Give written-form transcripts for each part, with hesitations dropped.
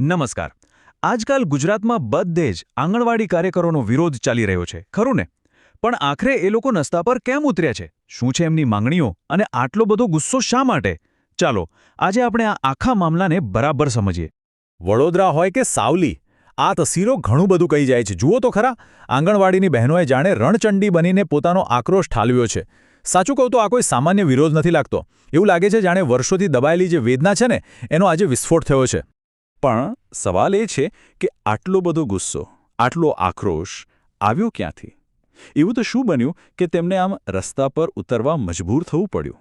નમસ્કાર. આજકાલ ગુજરાતમાં બધે જ આંગણવાડી કાર્યકરોનો વિરોધ ચાલી રહ્યો છે, ખરું ને? પણ આખરે એ લોકો રસ્તા પર કેમ ઉતર્યા છે? શું છે એમની માંગણીઓ અને આટલો બધો ગુસ્સો શા માટે? ચાલો આજે આપણે આ આખા મામલાને બરાબર સમજીએ. વડોદરા હોય કે સાવલી, આ તસવીરો ઘણું બધું કહી જાય છે. જુઓ તો ખરા, આંગણવાડીની બહેનોએ જાણે રણચંડી બનીને પોતાનો આક્રોશ ઠાલવ્યો છે. સાચું કહું તો આ કોઈ સામાન્ય વિરોધ નથી લાગતો. એવું લાગે છે જાણે વર્ષોથી દબાયેલી જે વેદના છે ને, એનો આજે વિસ્ફોટ થયો છે. પણ સવાલ એ છે કે આટલો બધો ગુસ્સો, આટલો આક્રોશ આવ્યો ક્યાંથી? એવું તો શું બન્યું કે તેમને આમ રસ્તા પર ઉતરવા મજબૂર થવું પડ્યું?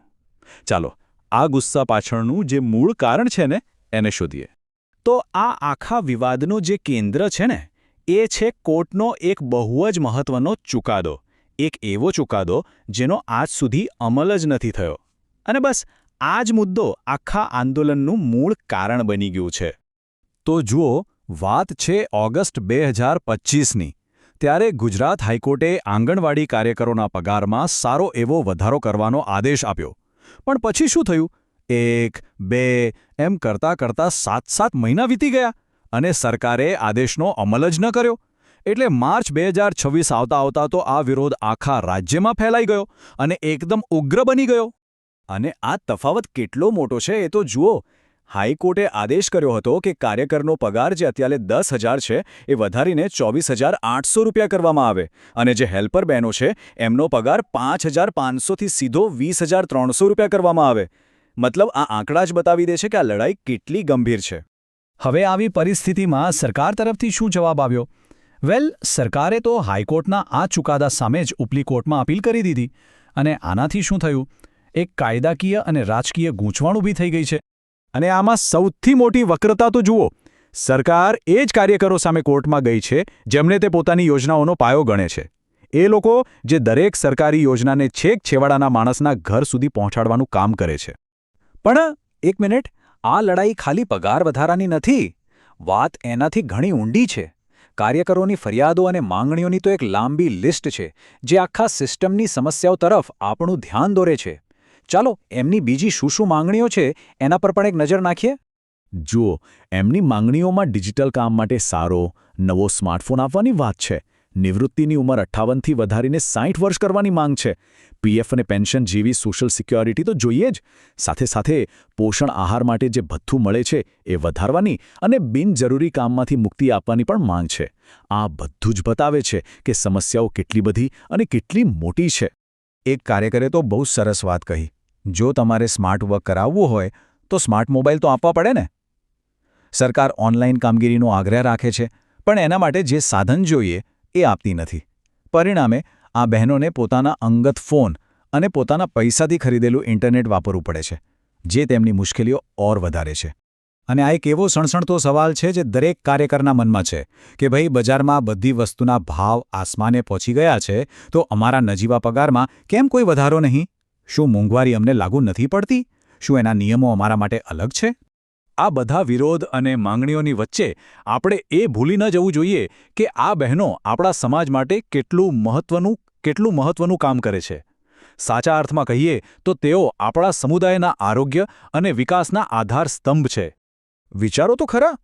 ચાલો આ ગુસ્સા પાછળનું જે મૂળ કારણ છે ને, એને શોધીએ. તો આ આખા વિવાદનું જે કેન્દ્ર છે ને, એ છે કોર્ટનો એક બહુ જ મહત્વનો ચુકાદો. એક એવો ચુકાદો જેનો આજ સુધી અમલ જ નથી થયો. અને બસ આ જ મુદ્દો આખા આંદોલનનું મૂળ કારણ બની ગયું છે. તો જુઓ, વાત છે ઓગસ્ટ 2025ની. ત્યારે ગુજરાત હાઈકોર્ટે આંગણવાડી કાર્યકરોના પગારમાં સારો એવો વધારો કરવાનો આદેશ આપ્યો. પણ પછી શું થયું? 1, 2 એમ કરતાં 7 મહિના વીતી ગયા અને સરકારે આદેશનો અમલ જ ન કર્યો. એટલે માર્ચ 2026 આવતા તો આ વિરોધ આખા રાજ્યમાં ફેલાઈ ગયો અને એકદમ ઉગ્ર બની ગયો. અને આ તફાવત કેટલો મોટો છે એ તો જુઓ. હાઈકોર્ટે આદેશ કર્યો હતો કે કાર્યકરનો પગાર જે અત્યારે 10,000 છે એ વધારીને 24,800 રૂપિયા કરવામાં આવે, અને જે હેલ્પર બહેનો છે એમનો પગાર 5,500થી સીધો 20,300 રૂપિયા કરવામાં આવે. મતલબ આ આંકડા જ બતાવી દે છે કે આ લડાઈ કેટલી ગંભીર છે. હવે આવી પરિસ્થિતિમાં સરકાર તરફથી શું જવાબ આવ્યો? વેલ, સરકારે તો હાઈકોર્ટના આ ચુકાદા સામે જ ઉપલી કોર્ટમાં અપીલ કરી દીધી. અને આનાથી શું થયું? એક કાયદાકીય અને રાજકીય ગૂંચવણ ઊભી થઈ ગઈ છે. અને આમાં સૌથી મોટી વક્રતા તો જુઓ, સરકાર એ જ કાર્યકરો સામે કોર્ટમાં ગઈ છે જેમને તે પોતાની યોજનાઓનો પાયો ગણે છે. એ લોકો જે દરેક સરકારી યોજનાને છેક છેવાડાના માણસના ઘર સુધી પહોંચાડવાનું કામ કરે છે. પણ એક મિનિટ, આ લડાઈ ખાલી પગાર વધારાની નથી. વાત એનાથી ઘણી ઊંડી છે. કાર્યકરોની ફરિયાદો અને માંગણીઓની તો એક લાંબી લિસ્ટ છે જે આખા સિસ્ટમની સમસ્યાઓ તરફ આપણું ધ્યાન દોરે છે. ચાલો એમની બીજી શું માંગણીઓ છે એના પર પણ એક નજર નાખીએ. જુઓ, એમની માંગણીઓમાં ડિજિટલ કામ માટે સારો નવો સ્માર્ટફોન આપવાની વાત છે. નિવૃત્તિની ઉંમર 58થી વધારીને 60 વર્ષ કરવાની માંગ છે. પીએફ અને પેન્શન જેવી સોશિયલ સિક્યોરિટી તો જોઈએ જ. સાથે પોષણ આહાર માટે જે ભથ્થું મળે છે એ વધારવાની અને બિનજરૂરી કામમાંથી મુક્તિ આપવાની પણ માંગ છે. આ બધું જ બતાવે છે કે સમસ્યાઓ કેટલી બધી અને કેટલી મોટી છે. એક કાર્યકરે તો બહુ સરસ વાત કહી. જો તમારે સ્માર્ટ વર્ક કરાવવું હોય તો સ્માર્ટ મોબાઈલ તો આપવા પડે ને. સરકાર ઓનલાઈન કામગીરીનો આગ્રહ રાખે છે, પણ એના માટે જે સાધન જોઈએ એ આપતી નથી. પરિણામે આ બહેનોને પોતાના અંગત ફોન અને પોતાના પૈસાથી ખરીદેલું ઇન્ટરનેટ વાપરવું પડે છે, જે તેમની મુશ્કેલીઓ ઓર વધારે છે. અને આ એક એવો સણસણતો સવાલ છે જે દરેક કાર્યકરના મનમાં છે કે ભાઈ, બજારમાં બધી વસ્તુના ભાવ આસમાને પહોંચી ગયા છે, તો અમારા નજીવા પગારમાં કેમ કોઈ વધારો નહીં? શું મોંઘવારી અમને લાગુ નથી પડતી? શું એના નિયમો અમારા માટે અલગ છે? આ બધા વિરોધ અને માંગણીઓની વચ્ચે આપણે એ ભૂલી ન જવું જોઈએ કે આ બહેનો આપણા સમાજ માટે કેટલું મહત્વનું કામ કરે છે. સાચા અર્થમાં કહીએ તો તેઓ આપણા સમુદાયના આરોગ્ય અને વિકાસના આધાર સ્તંભ છે. વિચારો તો ખરા,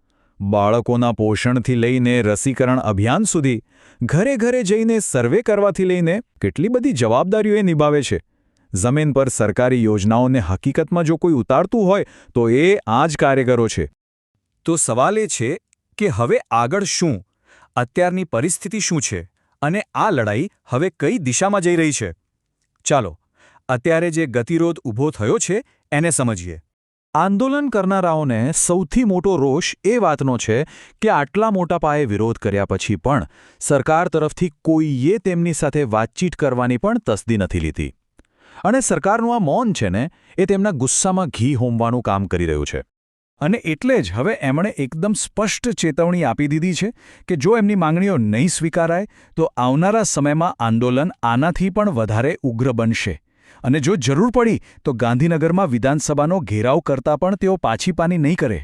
બાળકોના પોષણથી લઈને રસીકરણ અભિયાન સુધી, ઘરે જઈને સર્વે કરવાથી લઈને કેટલી બધી જવાબદારીઓ એ નિભાવે છે. જમીન પર સરકારી યોજનાઓને હકીકતમાં જો કોઈ ઉતારતું હોય તો એ આ જ કાર્યકરો છે. તો સવાલ એ છે કે હવે આગળ શું? અત્યારની પરિસ્થિતિ શું છે? અને આ લડાઈ હવે કઈ દિશામાં જઈ રહી છે? ચાલો અત્યારે જે ગતિરોધ ઊભો થયો છે એને સમજીએ. આંદોલન કરનારાઓને સૌથી મોટો રોષ એ વાતનો છે કે આટલા મોટા પાયે વિરોધ કર્યા પછી પણ સરકાર તરફથી કોઈએ તેમની સાથે વાતચીત કરવાની પણ તસ્દી નથી લીધી. અને સરકારનું આ મૌન છે ને, એ તેમના ગુસ્સામાં ઘી હોમવાનું કામ કરી રહ્યું છે. અને એટલે જ હવે એમણે એકદમ સ્પષ્ટ ચેતવણી આપી દીધી છે કે જો એમની માંગણીઓ નહીં સ્વીકારાય તો આવનારા સમયમાં આંદોલન આનાથી પણ વધારે ઉગ્ર બનશે. અને જો જરૂર પડી તો ગાંધીનગરમાં વિધાનસભાનો ઘેરાવ કરતા પણ તેઓ પાછી પાની નહીં કરે.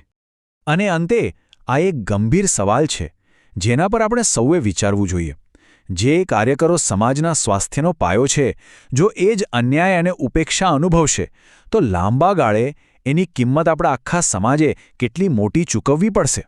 અને અંતે આ એક ગંભીર સવાલ છે જેના પર આપણે સૌએ વિચારવું જોઈએ. જે કાર્યકરો સમાજના સ્વાસ્થ્યનો પાયો છે, જો એ જ અન્યાય અને ઉપેક્ષા અનુભવશે તો લાંબા ગાળે એની કિંમત આપણા આખા સમાજે કેટલી મોટી ચૂકવવી પડશે.